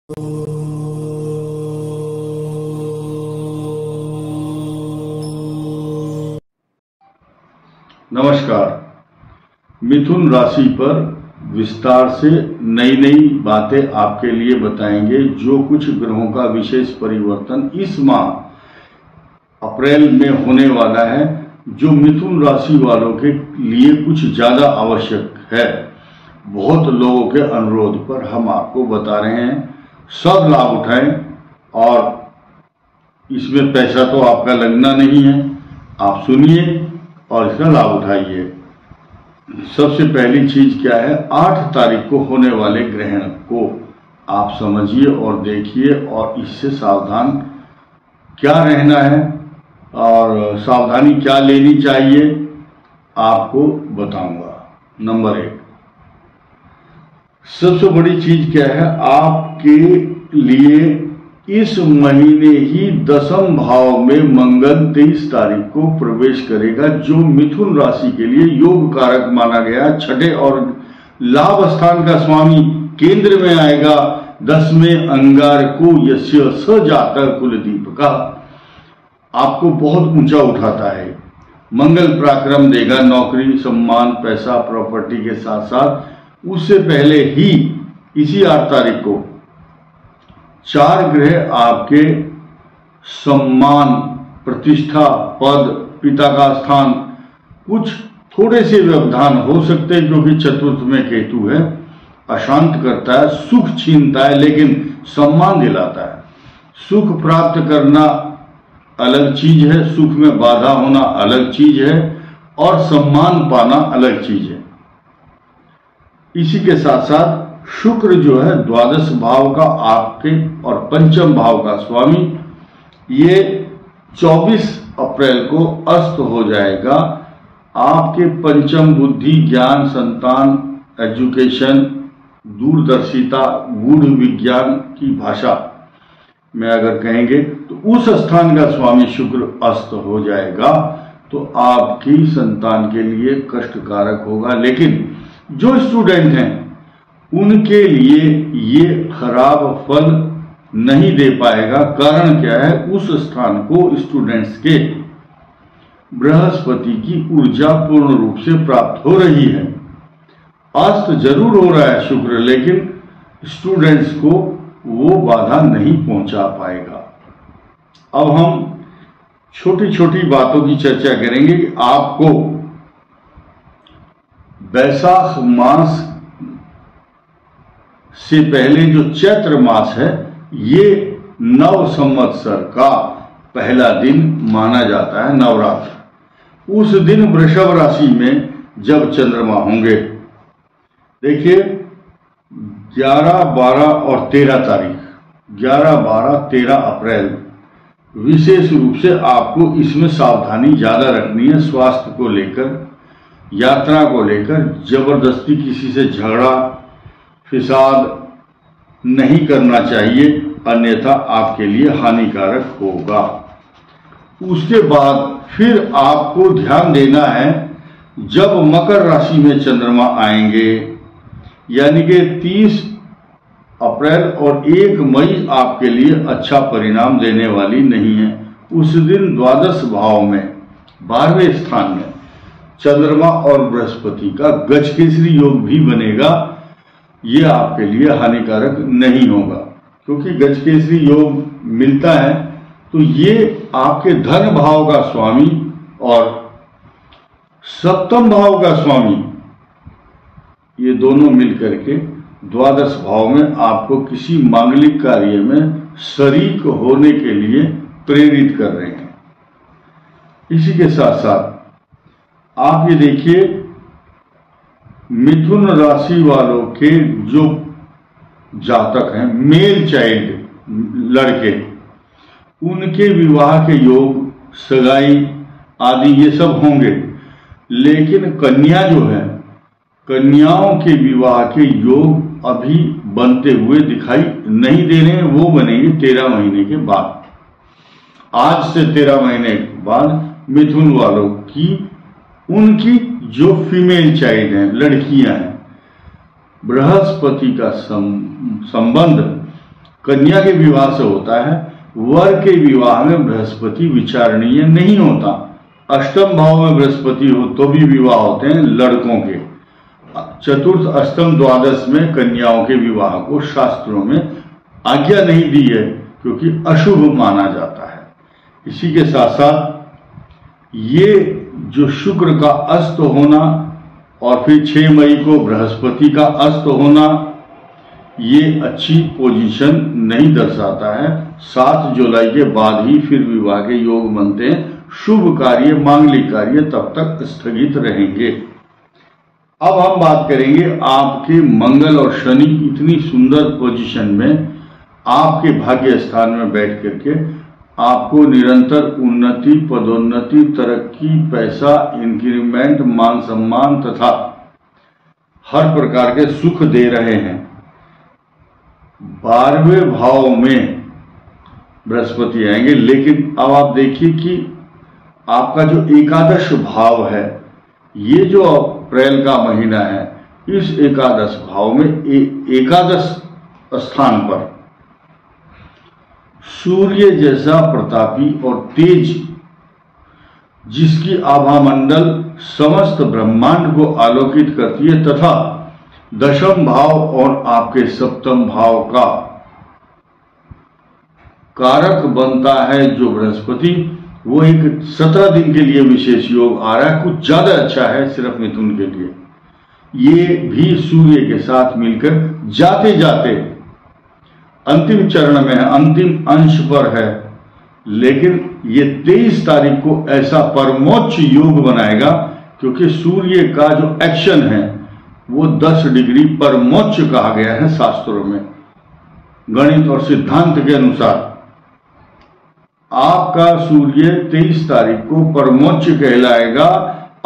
नमस्कार। मिथुन राशि पर विस्तार से नई नई बातें आपके लिए बताएंगे। जो कुछ ग्रहों का विशेष परिवर्तन इस माह अप्रैल में होने वाला है, जो मिथुन राशि वालों के लिए कुछ ज्यादा आवश्यक है। बहुत लोगों के अनुरोध पर हम आपको बता रहे हैं, सब लाभ उठाएं। और इसमें पैसा तो आपका लगना नहीं है, आप सुनिए और इसका लाभ उठाइए। सबसे पहली चीज क्या है, 8 तारीख को होने वाले ग्रहण को आप समझिए और देखिए और इससे सावधान क्या रहना है और सावधानी क्या लेनी चाहिए आपको बताऊंगा। नंबर 1, सबसे बड़ी चीज क्या है, आपके लिए इस महीने ही 10वें भाव में मंगल 23 तारीख को प्रवेश करेगा, जो मिथुन राशि के लिए योग कारक माना गया। छठे और लाभ स्थान का स्वामी केंद्र में आएगा। 10वें अंगारको यस्य स जाता कुलदीप का आपको बहुत ऊंचा उठाता है। मंगल पराक्रम देगा, नौकरी, सम्मान, पैसा, प्रॉपर्टी के साथ साथ। उससे पहले ही इसी 8 तारीख को 4 ग्रह आपके सम्मान, प्रतिष्ठा, पद, पिता का स्थान, कुछ थोड़े से व्यवधान हो सकते हैं क्योंकि चतुर्थ में केतु है, अशांत करता है, सुख छीनता है लेकिन सम्मान दिलाता है। सुख प्राप्त करना अलग चीज है, सुख में बाधा होना अलग चीज है और सम्मान पाना अलग चीज है। इसी के साथ साथ शुक्र जो है 12 भाव का आपके और पंचम भाव का स्वामी, ये 24 अप्रैल को अस्त हो जाएगा। आपके पंचम बुद्धि, ज्ञान, संतान, एजुकेशन, दूरदर्शिता, गूढ़ विज्ञान की भाषा में अगर कहेंगे तो उस स्थान का स्वामी शुक्र अस्त हो जाएगा, तो आपकी संतान के लिए कष्टकारक होगा। लेकिन जो स्टूडेंट हैं उनके लिए ये खराब फल नहीं दे पाएगा। कारण क्या है, उस स्थान को स्टूडेंट्स के बृहस्पति की ऊर्जा पूर्ण रूप से प्राप्त हो रही है। अस्त जरूर हो रहा है शुक्र, लेकिन स्टूडेंट्स को वो बाधा नहीं पहुंचा पाएगा। अब हम छोटी छोटी बातों की चर्चा करेंगे कि आपको वैशाख मास से पहले जो चैत्र मास है, ये नव संवत्सर का पहला दिन माना जाता है, नवरात्र। उस दिन वृषभ राशि में जब चंद्रमा होंगे, देखिए 11, 12 और 13 तारीख, 11, 12, 13 अप्रैल विशेष रूप से आपको इसमें सावधानी ज्यादा रखनी है। स्वास्थ्य को लेकर, यात्रा को लेकर, जबरदस्ती किसी से झगड़ा फिसाद नहीं करना चाहिए, अन्यथा आपके लिए हानिकारक होगा। उसके बाद फिर आपको ध्यान देना है, जब मकर राशि में चंद्रमा आएंगे, यानी कि 30 अप्रैल और 1 मई आपके लिए अच्छा परिणाम देने वाली नहीं है। उस दिन 12 भाव में 12वें स्थान में चंद्रमा और बृहस्पति का गजकेसरी योग भी बनेगा। ये आपके लिए हानिकारक नहीं होगा, क्योंकि गजकेसरी योग मिलता है तो ये आपके धन भाव का स्वामी और सप्तम भाव का स्वामी, ये दोनों मिलकर के 12 भाव में आपको किसी मांगलिक कार्य में शरीक होने के लिए प्रेरित कर रहे हैं। इसी के साथ साथ आप ये देखिए, मिथुन राशि वालों के जो जातक हैं, मेल चाइल्ड लड़के, उनके विवाह के योग, सगाई आदि ये सब होंगे। लेकिन कन्या जो है, कन्याओं के विवाह के योग अभी बनते हुए दिखाई नहीं दे रहे हैं, वो बनेंगे 13 महीने के बाद। आज से 13 महीने के बाद मिथुन वालों की, उनकी जो फीमेल चाइल्ड हैं, लड़कियां हैं, बृहस्पति का संबंध कन्या के विवाह से होता है, वर के विवाह में बृहस्पति विचारणीय नहीं होता। अष्टम भाव में बृहस्पति हो तो भी विवाह होते हैं लड़कों के। चतुर्थ, अष्टम, द्वादश में कन्याओं के विवाह को शास्त्रों में आज्ञा नहीं दी है, क्योंकि अशुभ माना जाता है। इसी के साथ साथ ये जो शुक्र का अस्त होना और फिर 6 मई को बृहस्पति का अस्त होना, ये अच्छी पोजीशन नहीं दर्शाता है। 7 जुलाई के बाद ही फिर विवाह के योग बनते हैं। शुभ कार्य, मांगलिक कार्य तब तक स्थगित रहेंगे। अब हम बात करेंगे आपके मंगल और शनि इतनी सुंदर पोजीशन में आपके भाग्य स्थान में बैठ करके आपको निरंतर उन्नति, पदोन्नति, तरक्की, पैसा, इंक्रीमेंट, मान सम्मान तथा हर प्रकार के सुख दे रहे हैं। 12वें भाव में बृहस्पति आएंगे, लेकिन अब आप देखिए कि आपका जो एकादश भाव है, ये जो अप्रैल का महीना है, इस एकादश भाव में एकादश स्थान पर सूर्य जैसा प्रतापी और तेज, जिसकी आभा मंडल समस्त ब्रह्मांड को आलोकित करती है, तथा दशम भाव और आपके सप्तम भाव का कारक बनता है जो बृहस्पति, वो एक 17 दिन के लिए विशेष योग आ रहा है। कुछ ज्यादा अच्छा है सिर्फ मिथुन के लिए। ये भी सूर्य के साथ मिलकर जाते जाते अंतिम चरण में है, अंतिम अंश पर है, लेकिन ये 23 तारीख को ऐसा परमोच्च योग बनाएगा, क्योंकि सूर्य का जो एक्शन है वो 10 डिग्री परमोच्च कहा गया है शास्त्रों में। गणित और सिद्धांत के अनुसार आपका सूर्य 23 तारीख को परमोच्च कहलाएगा।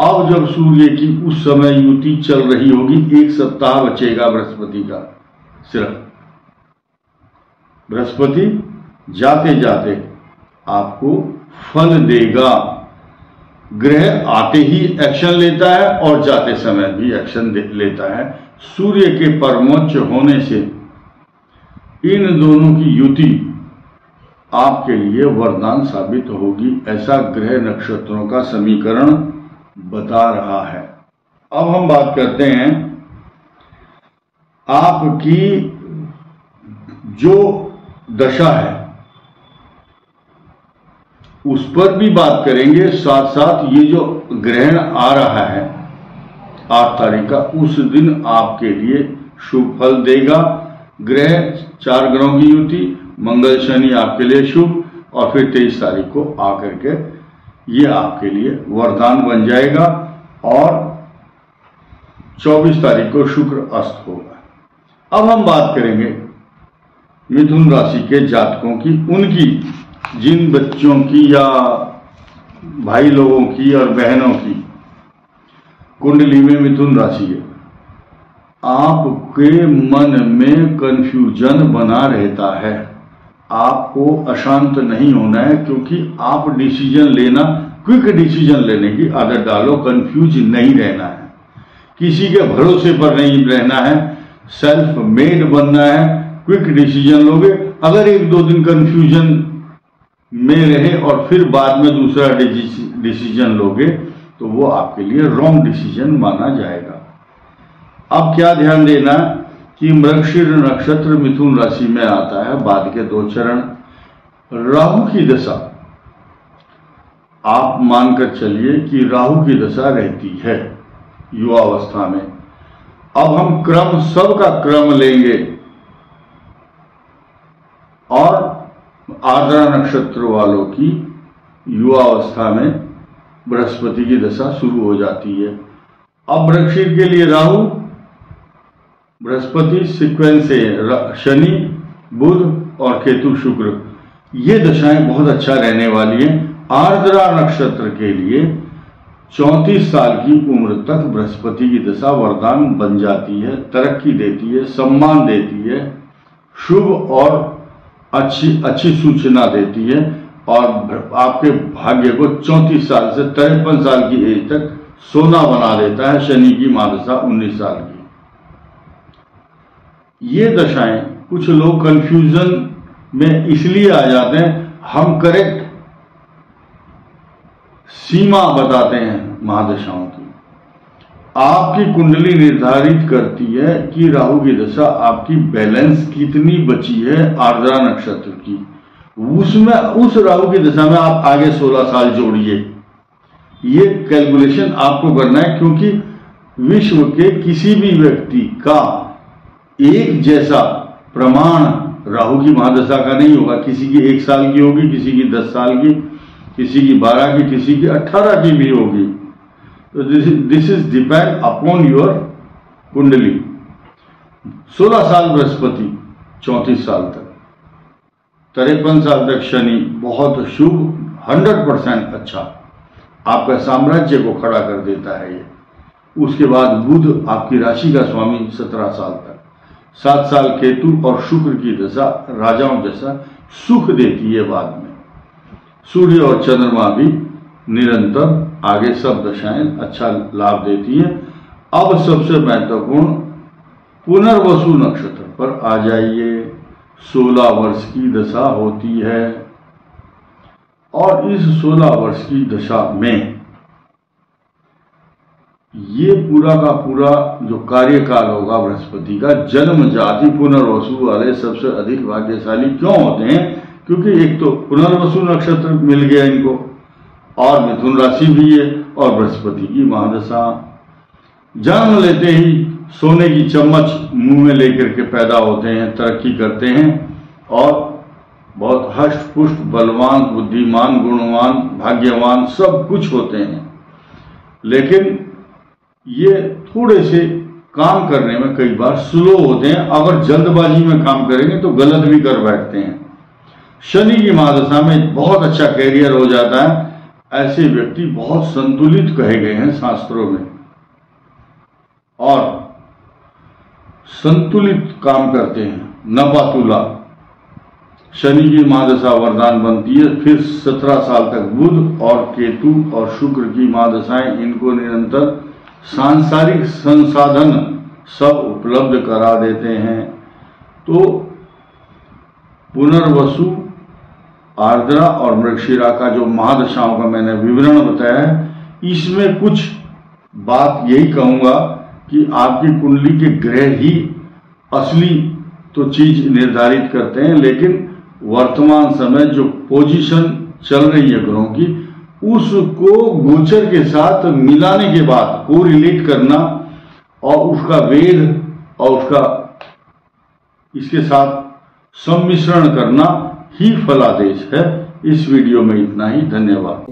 अब जब सूर्य की उस समय युति चल रही होगी, 1 सप्ताह बचेगा बृहस्पति का। सिर्फ बृहस्पति जाते जाते आपको फल देगा। ग्रह आते ही एक्शन लेता है और जाते समय भी एक्शन लेता है। सूर्य के परमोच्च होने से इन दोनों की युति आपके लिए वरदान साबित होगी, ऐसा ग्रह नक्षत्रों का समीकरण बता रहा है। अब हम बात करते हैं आपकी जो दशा है उस पर भी बात करेंगे। साथ साथ ये जो ग्रहण आ रहा है 8 तारीख का, उस दिन आपके लिए शुभ फल देगा। ग्रह 4 ग्रहों की युति, मंगल शनि आपके लिए शुभ, और फिर 23 तारीख को आकर के ये आपके लिए वरदान बन जाएगा। और 24 तारीख को शुक्र अस्त होगा। अब हम बात करेंगे मिथुन राशि के जातकों की, उनकी जिन बच्चों की या भाई लोगों की और बहनों की कुंडली में मिथुन राशि है, आपके मन में कंफ्यूजन बना रहता है। आपको अशांत नहीं होना है, क्योंकि आप डिसीजन लेना, क्विक डिसीजन लेने की आदत डालो। कंफ्यूज नहीं रहना है, किसी के भरोसे पर नहीं रहना है, सेल्फ मेड बनना है। क्विक डिसीजन लोगे, अगर 1-2 दिन कंफ्यूजन में रहे और फिर बाद में दूसरा डिसीजन लोगे तो वो आपके लिए रॉन्ग डिसीजन माना जाएगा। अब क्या ध्यान देना कि मृगशीर नक्षत्र मिथुन राशि में आता है, बाद के 2 चरण। राहु की दशा, आप मानकर चलिए कि राहु की दशा रहती है युवावस्था में। अब हम क्रम, सबका क्रम लेंगे और आर्द्रा नक्षत्र वालों की युवावस्था में बृहस्पति की दशा शुरू हो जाती है। अब मृगशीर के लिए राहु, बृहस्पति सीक्वेंस से शनि, बुध और केतु, शुक्र, ये दशाएं बहुत अच्छा रहने वाली हैं। आर्द्रा नक्षत्र के लिए 34 साल की उम्र तक बृहस्पति की दशा वरदान बन जाती है, तरक्की देती है, सम्मान देती है, शुभ और अच्छी सूचना देती है, और आपके भाग्य को 34 साल से 53 साल की एज तक सोना बना देता है। शनि की महादशा 19 साल की। ये दशाएं कुछ लोग कंफ्यूजन में इसलिए आ जाते हैं, हम करेक्ट सीमा बताते हैं महादशाओं की। आपकी कुंडली निर्धारित करती है कि राहु की दशा आपकी बैलेंस कितनी बची है आर्द्रा नक्षत्र की। उसमें उस राहु की दशा में आप आगे 16 साल जोड़िए। ये कैलकुलेशन आपको करना है, क्योंकि विश्व के किसी भी व्यक्ति का एक जैसा प्रमाण राहु की महादशा का नहीं होगा। किसी की 1 साल की होगी, किसी की 10 साल की, किसी की 12 की, किसी की 18 की भी होगी। तो this is depend upon your कुंडली। 16 साल बृहस्पति, 34 साल तक, 53 साल तक शनि बहुत शुभ, 100% अच्छा, आपका साम्राज्य को खड़ा कर देता है ये। उसके बाद बुध आपकी राशि का स्वामी 17 साल तक, 7 साल केतु और शुक्र की दशा राजाओं जैसा सुख देती है। बाद में सूर्य और चंद्रमा भी निरंतर आगे सब दशाएं अच्छा लाभ देती हैं। अब सबसे महत्वपूर्ण पुनर्वसु नक्षत्र पर आ जाइए। 16 वर्ष की दशा होती है और इस 16 वर्ष की दशा में ये पूरा का पूरा जो कार्यकाल होगा बृहस्पति का, जन्म जाति पुनर्वसु वाले सबसे अधिक भाग्यशाली क्यों होते हैं? क्योंकि एक तो पुनर्वसु नक्षत्र मिल गया इनको, और मिथुन राशि भी है, और बृहस्पति की महादशा। जन्म लेते ही सोने की चम्मच मुंह में लेकर के पैदा होते हैं, तरक्की करते हैं और बहुत हष्ट पुष्ट, बलवान, बुद्धिमान, गुणवान, भाग्यवान सब कुछ होते हैं। लेकिन ये थोड़े से काम करने में कई बार स्लो होते हैं। अगर जल्दबाजी में काम करेंगे तो गलत भी कर बैठते हैं। शनि की महादशा में बहुत अच्छा कैरियर हो जाता है। ऐसे व्यक्ति बहुत संतुलित कहे गए हैं शास्त्रों में, और संतुलित काम करते हैं। नपातुला शनि की महादशा वरदान बनती है। फिर 17 साल तक बुध और केतु और शुक्र की महादशाएं इनको निरंतर सांसारिक संसाधन सब उपलब्ध करा देते हैं। तो पुनर्वसु, आर्द्रा और मृगशिरा का जो महादशाओं का मैंने विवरण बताया है, इसमें कुछ बात यही कहूंगा कि आपकी कुंडली के ग्रह ही असली तो चीज निर्धारित करते हैं, लेकिन वर्तमान समय जो पोजीशन चल रही है ग्रहों की, उसको गोचर के साथ मिलाने के बाद को रिलेट करना और उसका वेद और उसका इसके साथ सम्मिश्रण करना ही फलादेश है। इस वीडियो में इतना ही। धन्यवाद।